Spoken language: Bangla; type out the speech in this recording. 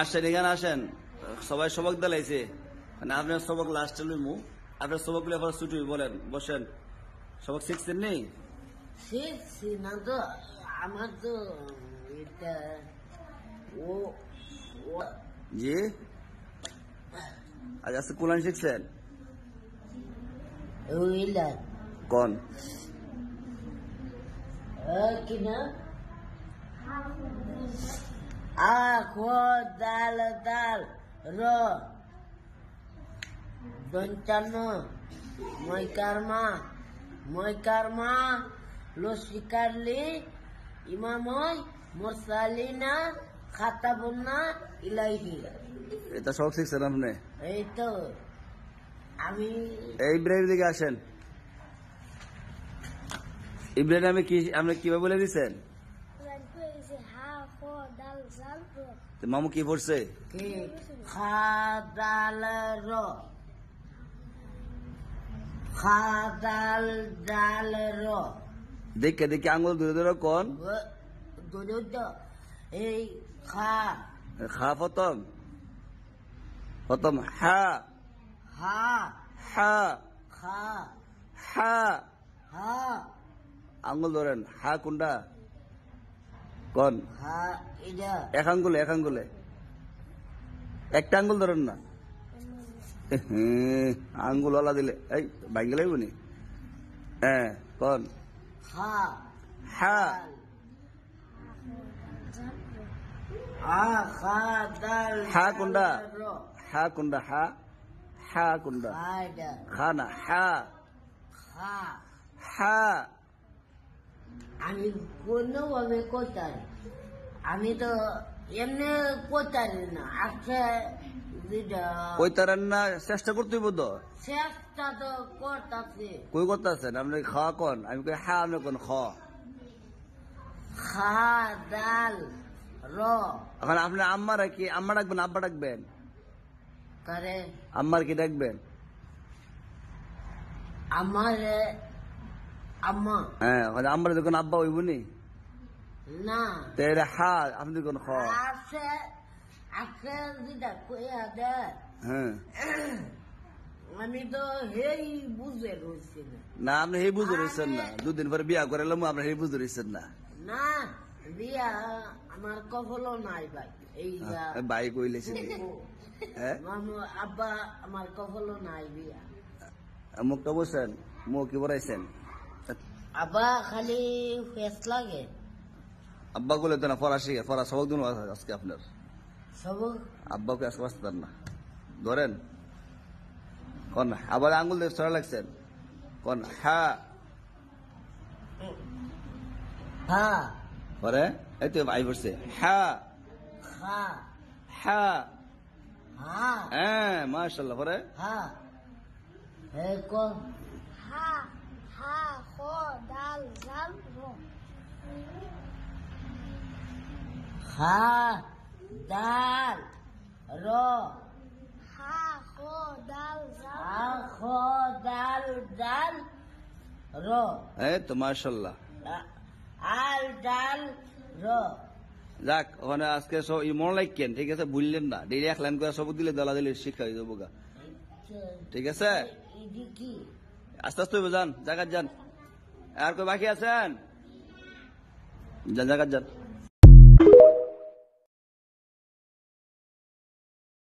আসেন এখানে আসেন, সবাই সবক দিলাইছে, মানে আপনার সবক লাস্টে লইমু, আপনার সবক গুলো আবার ছুটি বলেন, বসেন। সবক শিখছেন নি? শিখছি না তো, আমার তো এটা ও জি, আজ আজকে কোরআন শিখছেন ওইলা কোন? কিনা আখো দাল দাল র দন্তান্ন মই কারমা লসিকারলি ইমাময় মুরসালিনা খাতাবুন্না ইলাইহি। এটা সবক শিখছেন আপনি? এই তো আমি এই ইব্রাহিম দিকে আসেন। ইব্রাহিম আমি কি আপনি কিভাবে বলে দিচ্ছেন? মামু কি পড়ছে? খাদাল র খাদাল ডাল র দেখে দেখে আঙুল ধরে ধরে কোন? এই খা খা প্রথম, প্রথম হা হা হা খা হা, হা আঙুল ধরেন। হা কোনটা কোন? হা এটা এক আঙ্গুলে, এক আঙ্গুলে একটা আঙ্গুল ধরেন না, আঙ্গুল ওলা দিলে এই ভাঙ্গে লাগবে নি। হ্যাঁ কোন? হা হা খা দাল হা কোনটা? র হা কোনটা? হা হা কোনটা? খা এটা খা না, হা খা হা। আমি কোনোভাবে কোথায়, আমি তো এমনি কোথায় না আছে কই তারেন না, চেষ্টা করতে হইব তো। চেষ্টা তো করতেছি। কই করতে আছেন আপনি? খাওয়া কোন? আমি কই হা, আপনি কোন খ? খা দাল র এখন আপনি আম্মা রাখি, আম্মা ডাকবেন আব্বা ডাকবেন? করে আম্মার কি ডাকবেন? আমার আম্মা হ্যাঁ, আম্মার দেখুন আব্বা হইব নি না তো এটা হা, আপনি দেখুন খ। আছে আছে যেটা কইয়া দে হ্যাঁ আমি তো হেই বুঝে রয়েছি না, আপনি হে বুঝে রয়েছেন না, দুদিন পরে বিয়া করে এলাম, আপনি হে বুঝে রয়েছেন না। না বিয়া আমার কখনো নাই ভাই। এই ভাই কইলেছে হ্যাঁ, মামু আব্বা আমার কখনো নাই বিয়া। মুখটা বসেন, মুখ কি বড়াইছেন? আব্বা খালি ফেস লাগে। আব্বা বলে তো না পড়া শিখে, পড়া সবক দিন আজকে আপনার সব আব্বাকে আজকে বাঁচতে পারেন না। ধরেন কোন? আবার আঙ্গুল দিয়ে সরা লাগছেন কোন? হা হা পরে এই তো ভাই পড়ছে হা খা হা। হা হ্যাঁ মাশাআল্লাহ। পরে হা হে কোন হা হা খ দাল জাল র খা দাল র হা খ দাল জাল আখ দাল ডাল র এই তো মাশাআল্লাহ। আল ডাল র যাক, ওখানে আজকে সব মনে লাগছেন, ঠিক আছে? বুঝলেন না, ডেলি এক লাইন করে সব দিলে দলা দিলে শিক্ষা হয়ে যাবো গা, ঠিক আছে? এদি কি আস্তে আস্তে যান, জায়গা যান। আর কই বাকি আছেন? যান জায়গা যান।